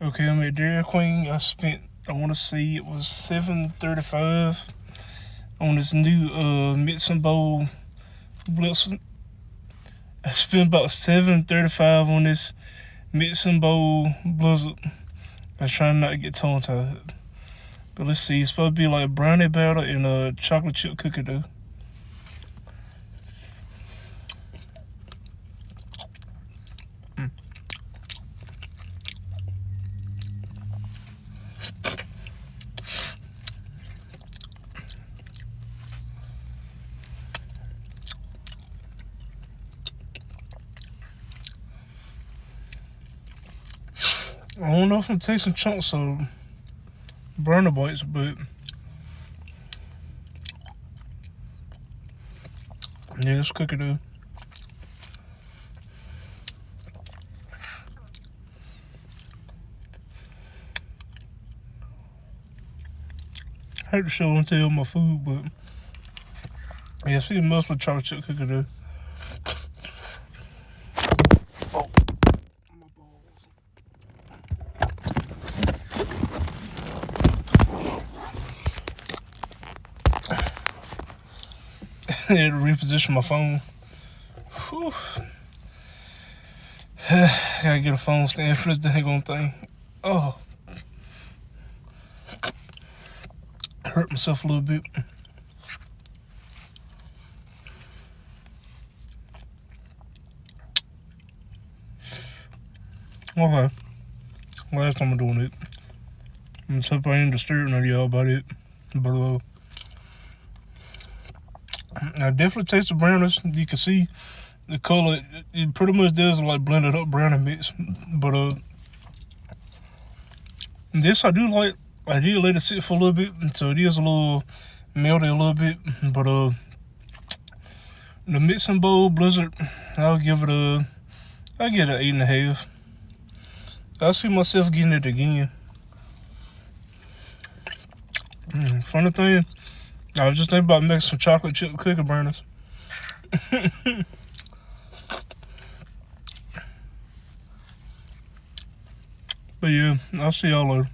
Okay, I'm at Dairy Queen. I spent, I want to say it was $7.35 on this new mixing bowl blizzard. I spent about $7.35 on this mixing bowl blizzard. I was trying not to get tongue tied. But let's see, it's supposed to be like brownie batter and a chocolate chip cookie dough. I don't know if I'm tasting chunks of burner bites, but yeah, it's cookie dough. I hate to show and tell my food, but yeah, see mostly chocolate chip cookie dough. Oh, my balls. I had to reposition my phone. Whew. Gotta get a phone stand for this dang on thing. Oh. Hurt myself a little bit. Okay. Last time I'm doing it. I'm just hope I ain't disturbing none of y'all about it. But I definitely taste the brownness. You can see the color. It pretty much does like blended up brownie mix. But this I do like. I did let it sit for a little bit, so it is a little melty a little bit. But the mixing bowl blizzard, I'll get it an 8.5. I see myself getting it again. Funny thing, I was just thinking about making some chocolate chip cookie burners. But yeah, I'll see y'all later.